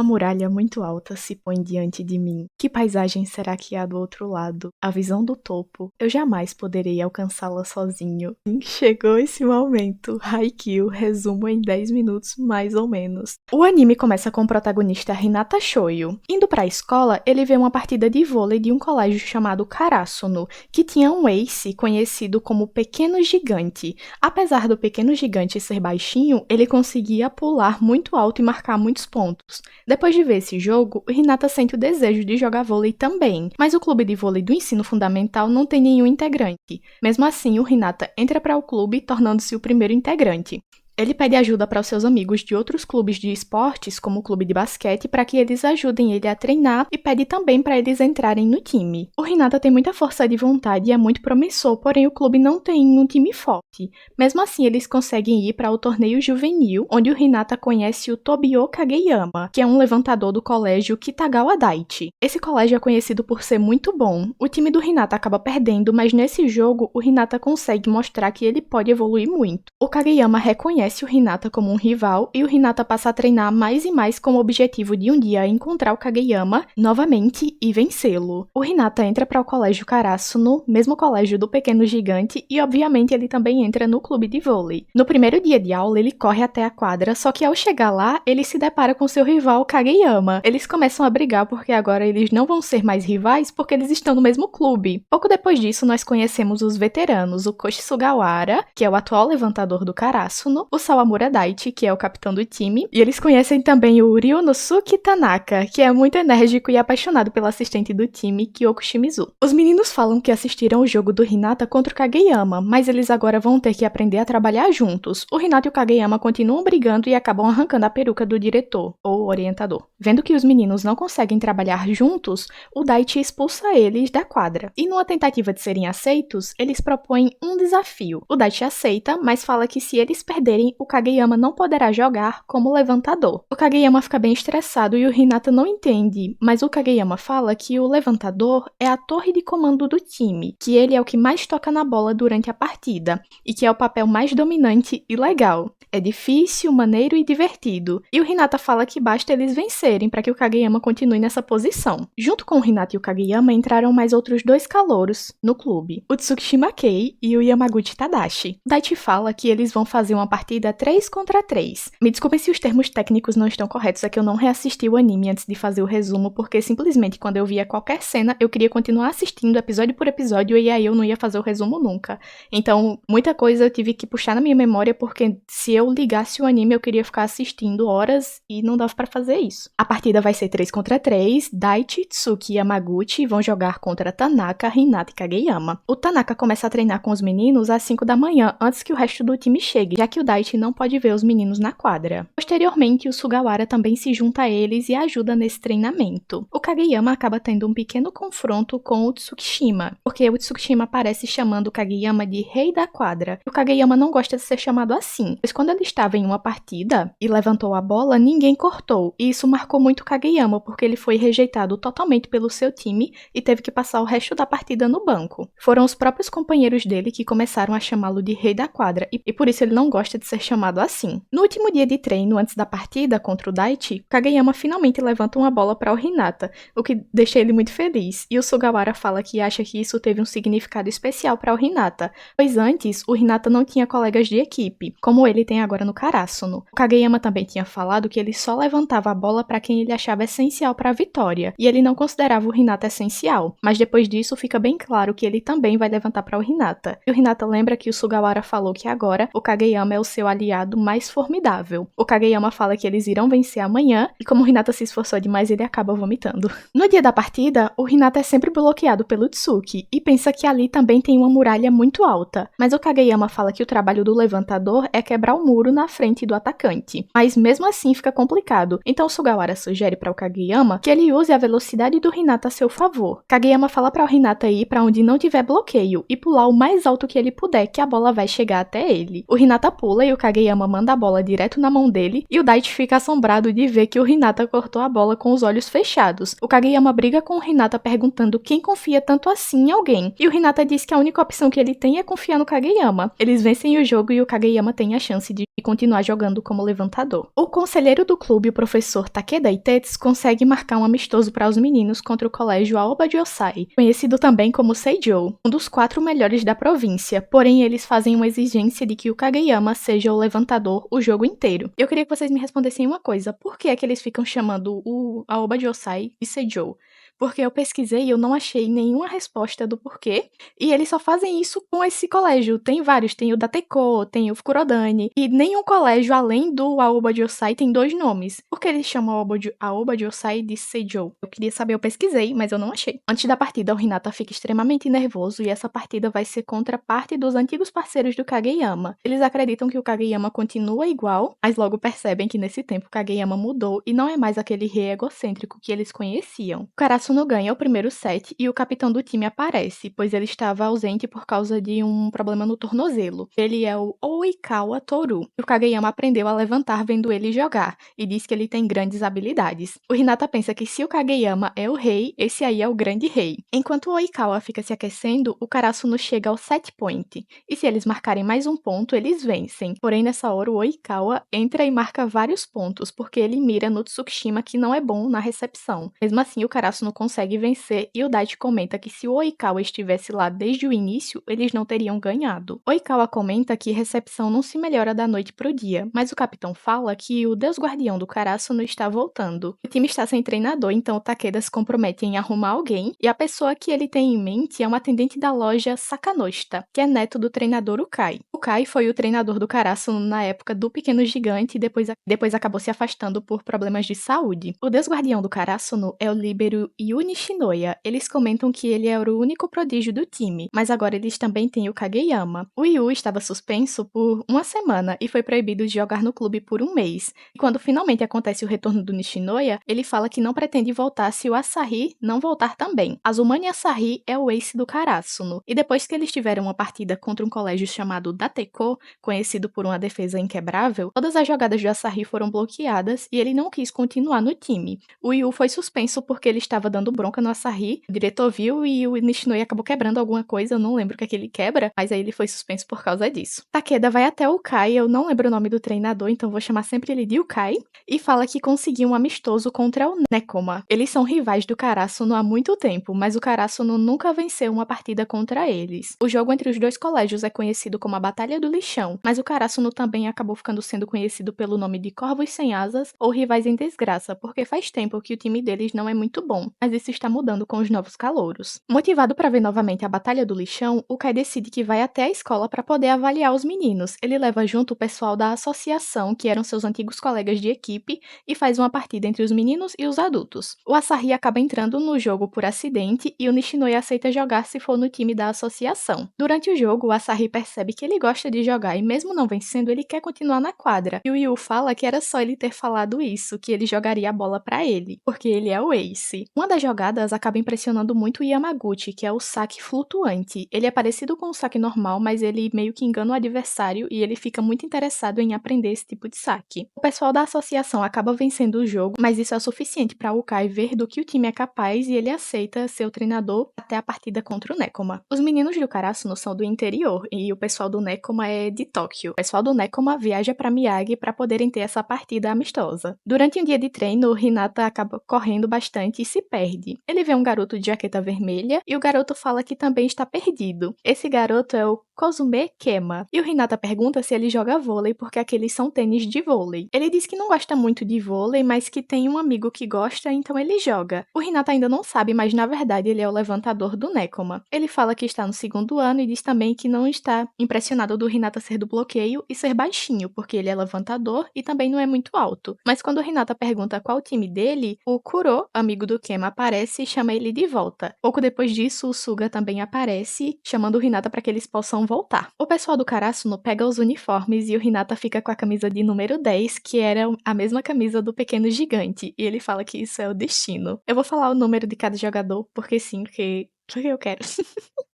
Uma muralha muito alta se põe diante de mim. Que paisagem será que há do outro lado? A visão do topo. Eu jamais poderei alcançá-la sozinho. Chegou esse momento. Haikyuu, resumo em 10 minutos, mais ou menos. O anime começa com o protagonista Hinata Shoyo. Indo pra escola, ele vê uma partida de vôlei de um colégio chamado Karasuno, que tinha um ace conhecido como Pequeno Gigante. Apesar do Pequeno Gigante ser baixinho, ele conseguia pular muito alto e marcar muitos pontos. Depois de ver esse jogo, o Hinata sente o desejo de jogar vôlei também, mas o clube de vôlei do ensino fundamental não tem nenhum integrante. Mesmo assim, o Hinata entra para o clube, tornando-se o primeiro integrante. Ele pede ajuda para os seus amigos de outros clubes de esportes, como o clube de basquete, para que eles ajudem ele a treinar e pede também para eles entrarem no time. O Hinata tem muita força de vontade e é muito promissor, porém o clube não tem um time forte. Mesmo assim, eles conseguem ir para o torneio juvenil, onde o Hinata conhece o Tobio Kageyama, que é um levantador do colégio Kitagawa Daiichi. Esse colégio é conhecido por ser muito bom. O time do Hinata acaba perdendo, mas nesse jogo o Hinata consegue mostrar que ele pode evoluir muito. O Kageyama reconhece o Hinata como um rival e o Hinata passa a treinar mais e mais com o objetivo de um dia encontrar o Kageyama novamente e vencê-lo. O Hinata entra para o colégio Karasuno, mesmo colégio do Pequeno Gigante, e obviamente ele também entra no clube de vôlei. No primeiro dia de aula ele corre até a quadra, só que ao chegar lá ele se depara com seu rival Kageyama. Eles começam a brigar porque agora eles não vão ser mais rivais porque eles estão no mesmo clube. Pouco depois disso nós conhecemos os veteranos, o Koshi Sugawara, que é o atual levantador do Karasuno, o Sawamura Daiichi, que é o capitão do time, e eles conhecem também o Ryunosuke Tanaka, que é muito enérgico e apaixonado pela assistente do time, Kyoko Shimizu. Os meninos falam que assistiram o jogo do Hinata contra o Kageyama, mas eles agora vão ter que aprender a trabalhar juntos. O Hinata e o Kageyama continuam brigando e acabam arrancando a peruca do diretor, ou orientador. Vendo que os meninos não conseguem trabalhar juntos, o Daiichi expulsa eles da quadra. E numa tentativa de serem aceitos, eles propõem um desafio. O Daiichi aceita, mas fala que se eles perderem, o Kageyama não poderá jogar como levantador. O Kageyama fica bem estressado e o Hinata não entende, mas o Kageyama fala que o levantador é a torre de comando do time, que ele é o que mais toca na bola durante a partida, e que é o papel mais dominante e legal. É difícil, maneiro e divertido. E o Hinata fala que basta eles vencerem para que o Kageyama continue nessa posição. Junto com o Hinata e o Kageyama entraram mais outros dois calouros no clube, o Tsukishima Kei e o Yamaguchi Tadashi. Daiichi fala que eles vão fazer uma partida 3 contra 3. Me desculpem se os termos técnicos não estão corretos, é que eu não reassisti o anime antes de fazer o resumo, porque simplesmente quando eu via qualquer cena, eu queria continuar assistindo episódio por episódio e aí eu não ia fazer o resumo nunca. Então, muita coisa eu tive que puxar na minha memória, porque se eu ligasse o anime, eu queria ficar assistindo horas e não dava pra fazer isso. A partida vai ser 3 contra 3, Daiichi, Tsuki e Yamaguchi vão jogar contra Tanaka, Hinata e Kageyama. O Tanaka começa a treinar com os meninos às 5 da manhã, antes que o resto do time chegue, já que o Daiichi não pode ver os meninos na quadra. Posteriormente, o Sugawara também se junta a eles e ajuda nesse treinamento. O Kageyama acaba tendo um pequeno confronto com o Tsukishima, porque o Tsukishima aparece chamando o Kageyama de rei da quadra. O Kageyama não gosta de ser chamado assim, pois quando ele estava em uma partida e levantou a bola, ninguém cortou, e isso marcou muito o Kageyama, porque ele foi rejeitado totalmente pelo seu time e teve que passar o resto da partida no banco. Foram os próprios companheiros dele que começaram a chamá-lo de rei da quadra, e por isso ele não gosta de ser chamado assim. No último dia de treino, antes da partida contra o Daiichi, Kageyama finalmente levanta uma bola para o Hinata, o que deixa ele muito feliz, e o Sugawara fala que acha que isso teve um significado especial para o Hinata, pois antes o Hinata não tinha colegas de equipe, como ele tem agora no Karasuno. O Kageyama também tinha falado que ele só levantava a bola para quem ele achava essencial para a vitória, e ele não considerava o Hinata essencial, mas depois disso fica bem claro que ele também vai levantar para o Hinata. E o Hinata lembra que o Sugawara falou que agora o Kageyama é o seu aliado mais formidável. O Kageyama fala que eles irão vencer amanhã, e como o Hinata se esforçou demais, ele acaba vomitando. No dia da partida, o Hinata é sempre bloqueado pelo Tsuki, e pensa que ali também tem uma muralha muito alta, mas o Kageyama fala que o trabalho do levantador é quebrar o muro na frente do atacante. Mas mesmo assim fica complicado, então o Sugawara sugere para o Kageyama que ele use a velocidade do Hinata a seu favor. Kageyama fala para o Hinata ir para onde não tiver bloqueio e pular o mais alto que ele puder, que a bola vai chegar até ele. O Hinata pula e o Kageyama manda a bola direto na mão dele, e o Daiichi fica assombrado de ver que o Hinata cortou a bola com os olhos fechados. O Kageyama briga com o Hinata perguntando quem confia tanto assim em alguém, e o Hinata diz que a única opção que ele tem é confiar no Kageyama. Eles vencem o jogo e o Kageyama tem a chance de continuar jogando como levantador. O conselheiro do clube, o professor Takeda Takeda e Tetsu conseguem marcar um amistoso para os meninos contra o colégio Aoba Josai, conhecido também como Seijou, um dos 4 melhores da província, porém eles fazem uma exigência de que o Kageyama seja o levantador o jogo inteiro. Eu queria que vocês me respondessem uma coisa, por que é que eles ficam chamando o Aoba Josai de Seijou? Porque eu pesquisei e eu não achei nenhuma resposta do porquê, e eles só fazem isso com esse colégio. Tem vários, tem o Dateiko, tem o Fukurodani, e nenhum colégio além do Aoba Josai tem 2 nomes. Por que eles chamam Aoba Josai de Seijou? Eu queria saber, eu pesquisei, mas eu não achei. Antes da partida, o Hinata fica extremamente nervoso e essa partida vai ser contra parte dos antigos parceiros do Kageyama. Eles acreditam que o Kageyama continua igual, mas logo percebem que nesse tempo o Kageyama mudou e não é mais aquele rei egocêntrico que eles conheciam. O Karasuno ganha o primeiro set e o capitão do time aparece, pois ele estava ausente por causa de um problema no tornozelo. Ele é o Oikawa Toru. O Kageyama aprendeu a levantar vendo ele jogar e diz que ele tem grandes habilidades. O Hinata pensa que se o Kageyama é o rei, esse aí é o grande rei. Enquanto o Oikawa fica se aquecendo, o Karasuno chega ao set point. E se eles marcarem mais um ponto, eles vencem. Porém, nessa hora, o Oikawa entra e marca vários pontos, porque ele mira no Tsukishima que não é bom na recepção. Mesmo assim, o Karasuno consegue vencer e o Daichi comenta que se o Oikawa estivesse lá desde o início, eles não teriam ganhado. Oikawa comenta que recepção não se melhora da noite pro dia, mas o capitão fala que o deus guardião do Karasuno está voltando. O time está sem treinador, então o Takeda se compromete em arrumar alguém, e a pessoa que ele tem em mente é uma atendente da loja Sakanoshita, que é neto do treinador Ukai. Ukai foi o treinador do Karasuno na época do Pequeno Gigante e depois acabou se afastando por problemas de saúde. O deus guardião do Karasuno é o líbero Yu Nishinoya. Eles comentam que ele era o único prodígio do time, mas agora eles também têm o Kageyama. O Yu estava suspenso por uma semana e foi proibido de jogar no clube por um mês. E quando finalmente acontece o retorno do Nishinoya, ele fala que não pretende voltar se o Asahi não voltar também. Azumani Asahi é o ace do Karasuno, e depois que eles tiveram uma partida contra um colégio chamado Dateiko, conhecido por uma defesa inquebrável, todas as jogadas do Asahi foram bloqueadas e ele não quis continuar no time. O Yu foi suspenso porque ele estava dando bronca no Asahi, o diretor viu e o Nishinoya acabou quebrando alguma coisa, eu não lembro o que é que ele quebra, mas aí ele foi suspenso por causa disso. Takeda vai até o Kai, eu não lembro o nome do treinador, então vou chamar sempre ele de Ukai, e fala que conseguiu um amistoso contra o Nekoma. Eles são rivais do Karasuno há muito tempo, mas o Karasuno nunca venceu uma partida contra eles. O jogo entre os 2 colégios é conhecido como a Batalha do Lixão, mas o Karasuno também acabou ficando sendo conhecido pelo nome de Corvos Sem Asas ou Rivais em Desgraça, porque faz tempo que o time deles não é muito bom, mas isso está mudando com os novos calouros. Motivado para ver novamente a Batalha do Lixão, o Kai decide que vai até a escola para poder avaliar os meninos. Ele leva junto o pessoal da associação, que eram seus antigos colegas de equipe, e faz uma partida entre os meninos e os adultos. O Asahi acaba entrando no jogo por acidente e o Nishinoya aceita jogar se for no time da associação. Durante o jogo, o Asahi percebe que ele gosta de jogar e mesmo não vencendo, ele quer continuar na quadra. E o Yu fala que era só ele ter falado isso, que ele jogaria a bola para ele, porque ele é o ace. Uma das jogadas acaba impressionando muito o Yamaguchi, que é o saque flutuante. Ele é parecido com o saque normal, mas ele meio que engana o adversário e ele fica muito interessado em aprender esse tipo de saque. O pessoal da associação acaba vencendo o jogo, mas isso é o suficiente para o Kai ver do que o time é capaz e ele aceita ser o treinador até a partida contra o Nekoma. Os meninos do Karasuno são do interior e o pessoal do Nekoma é de Tóquio. O pessoal do Nekoma viaja para Miyagi para poderem ter essa partida amistosa. Durante um dia de treino, o Hinata acaba correndo bastante e se perde. Ele vê um garoto de jaqueta vermelha e o garoto fala que também está perdido. Esse garoto é o Kozume Kema. E o Hinata pergunta se ele joga vôlei porque aqueles são tênis de vôlei. Ele diz que não gosta muito de vôlei, mas que tem um amigo que gosta, então ele joga. O Hinata ainda não sabe, mas na verdade ele é o levantador do Nekoma. Ele fala que está no 2º ano e diz também que não está impressionado do Hinata ser do bloqueio e ser baixinho, porque ele é levantador e também não é muito alto. Mas quando o Hinata pergunta qual o time dele, o Kuro, amigo do Kema, aparece e chama ele de volta. Pouco depois disso, o Suga também aparece, chamando o Hinata para que eles possam voltar. O pessoal do Karasuno pega os uniformes e o Hinata fica com a camisa de número 10, que era a mesma camisa do Pequeno Gigante, e ele fala que isso é o destino. Eu vou falar o número de cada jogador, porque sim, porque eu quero.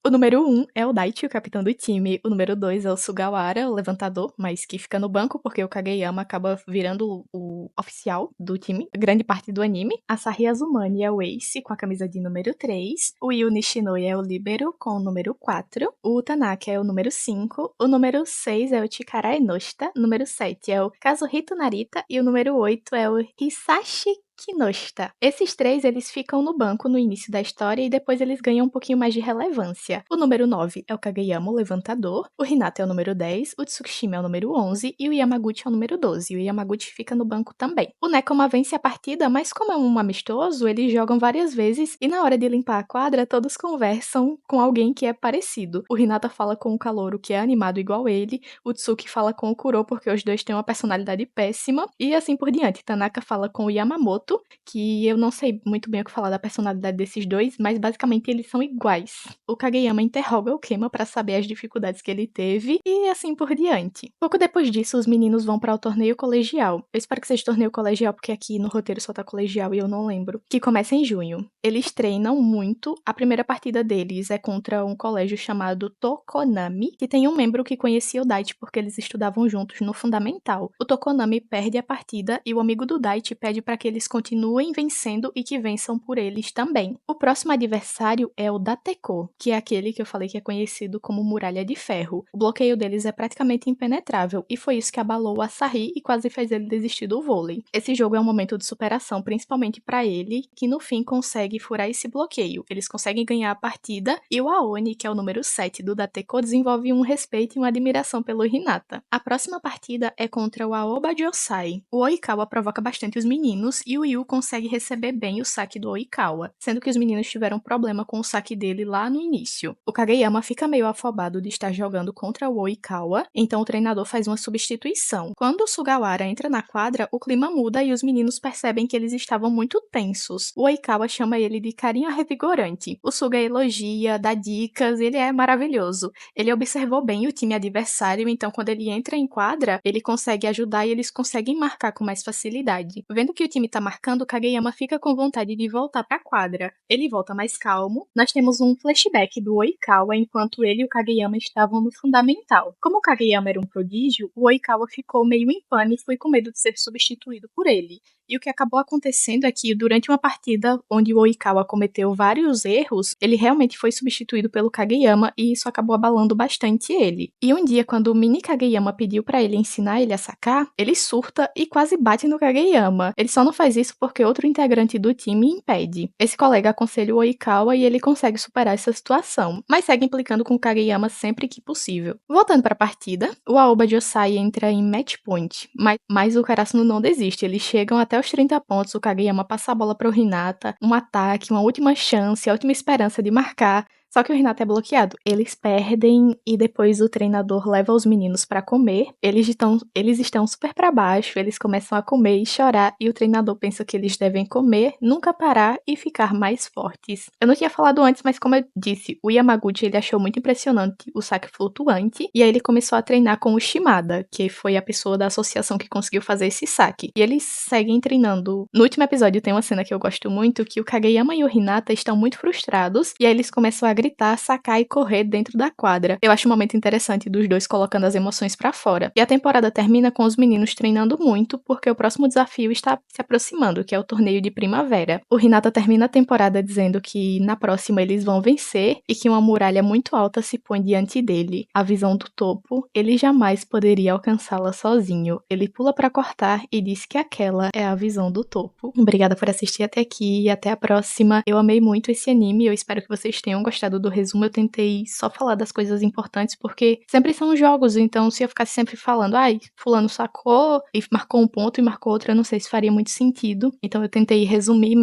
O número 1 é o Daichi, o capitão do time. O número 2 é o Sugawara, o levantador, mas que fica no banco porque o Kageyama acaba virando o oficial do time, grande parte do anime. Asahi Azumani é o ace, com a camisa de número 3. O Yu Nishinoya é o líbero, com o número 4. O Tanaka é o número 5. O número 6 é o Chikara Enoshita. O número 7 é o Kazuhito Narita. E o número 8 é o Hisashi Kinoshita. Esses três, eles ficam no banco no início da história e depois eles ganham um pouquinho mais de relevância. O número 9 é o Kageyama, o levantador, o Hinata é o número 10, o Tsukishima é o número 11 e o Yamaguchi é o número 12. O Yamaguchi fica no banco também. O Nekoma vence a partida, mas como é um amistoso, eles jogam várias vezes e na hora de limpar a quadra, todos conversam com alguém que é parecido. O Hinata fala com o calouro que é animado igual ele, o Tsuki fala com o Kuro porque os dois têm uma personalidade péssima e assim por diante. Tanaka fala com o Yamamoto, que eu não sei muito bem o que falar da personalidade desses dois, mas basicamente eles são iguais. O Kageyama interroga o Kema para saber as dificuldades que ele teve e assim por diante. Pouco depois disso, os meninos vão para o torneio colegial. Eu espero que seja torneio colegial porque aqui no roteiro só tá colegial e eu não lembro. Que começa em junho. Eles treinam muito. A primeira partida deles é contra um colégio chamado Tokonami, que tem um membro que conhecia o Daichi porque eles estudavam juntos no fundamental. O Tokonami perde a partida e o amigo do Daichi pede para que eles continuem vencendo e que vençam por eles também. O próximo adversário é o Dateko, que é aquele que eu falei que é conhecido como Muralha de Ferro. O bloqueio deles é praticamente impenetrável e foi isso que abalou o Asahi e quase fez ele desistir do vôlei. Esse jogo é um momento de superação, principalmente para ele, que no fim consegue furar esse bloqueio. Eles conseguem ganhar a partida e o Aoni, que é o número 7 do Dateko, desenvolve um respeito e uma admiração pelo Hinata. A próxima partida é contra o Aoba Josai. O Oikawa provoca bastante os meninos e o Yu consegue receber bem o saque do Oikawa, sendo que os meninos tiveram problema com o saque dele lá no início. O Kageyama fica meio afobado de estar jogando contra o Oikawa, então o treinador faz uma substituição. Quando o Sugawara entra na quadra, o clima muda e os meninos percebem que eles estavam muito tensos. O Oikawa chama ele de carinha revigorante. O Suga elogia, dá dicas, ele é maravilhoso. Ele observou bem o time adversário, então quando ele entra em quadra, ele consegue ajudar e eles conseguem marcar com mais facilidade. Vendo que o time tá marcando, o Kageyama fica com vontade de voltar pra quadra. Ele volta mais calmo. Nós temos um flashback do Oikawa enquanto ele e o Kageyama estavam no fundamental. Como o Kageyama era um prodígio, o Oikawa ficou meio em pânico e com medo de ser substituído por ele. E o que acabou acontecendo é que, durante uma partida onde o Oikawa cometeu vários erros, ele realmente foi substituído pelo Kageyama e isso acabou abalando bastante ele. E um dia, quando o mini Kageyama pediu pra ele ensinar ele a sacar, ele surta e quase bate no Kageyama. Ele só não faz isso porque outro integrante do time impede. Esse colega aconselha o Oikawa e ele consegue superar essa situação, mas segue implicando com o Kageyama sempre que possível. Voltando pra partida, o Aoba Josai entra em match point, mas o Karasuno não desiste. Eles chegam até os 30 pontos, o Kageyama passa a bola para o Hinata, um ataque, uma última chance, a última esperança de marcar. Só que o Hinata é bloqueado. Eles perdem e depois o treinador leva os meninos pra comer. Eles estão super pra baixo, eles começam a comer e chorar e o treinador pensa que eles devem comer, nunca parar e ficar mais fortes. Eu não tinha falado antes, mas como eu disse, o Yamaguchi ele achou muito impressionante o saque flutuante e aí ele começou a treinar com o Shimada, que foi a pessoa da associação que conseguiu fazer esse saque. E eles seguem treinando. No último episódio tem uma cena que eu gosto muito, que o Kageyama e o Hinata estão muito frustrados e aí eles começam a gritar, sacar e correr dentro da quadra. Eu acho um momento interessante dos dois colocando as emoções pra fora. E a temporada termina com os meninos treinando muito, porque o próximo desafio está se aproximando, que é o torneio de primavera. O Hinata termina a temporada dizendo que na próxima eles vão vencer e que uma muralha muito alta se põe diante dele. A visão do topo, ele jamais poderia alcançá-la sozinho. Ele pula pra cortar e diz que aquela é a visão do topo. Obrigada por assistir até aqui e até a próxima. Eu amei muito esse anime, eu espero que vocês tenham gostado do resumo. Eu tentei só falar das coisas importantes, porque sempre são jogos, então se eu ficasse sempre falando, ai, fulano sacou e marcou um ponto e marcou outro, eu não sei se faria muito sentido. Então eu tentei resumir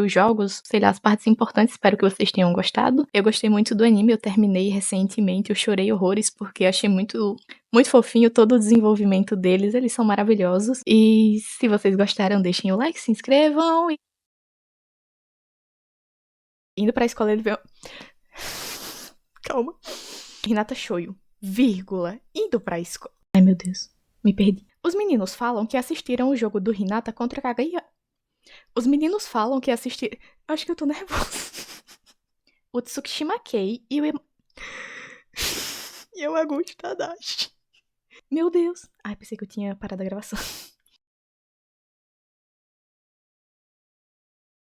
os jogos, sei lá, as partes importantes, espero que vocês tenham gostado. Eu gostei muito do anime, eu terminei recentemente, eu chorei horrores, porque achei muito fofinho todo o desenvolvimento deles, eles são maravilhosos. E se vocês gostaram, deixem o like, se inscrevam e... Indo pra escola, ele veio... Calma. Hinata Shoyo, vírgula, indo pra escola. Ai, meu Deus, me perdi. Os meninos falam que assistiram o jogo do Hinata contra Kageyama. Os meninos falam que assistiram... Acho que eu tô nervosa. O Tsukishima Kei e o Yamaguchi Tadashi. Meu Deus. Ai, pensei que eu tinha parado a gravação.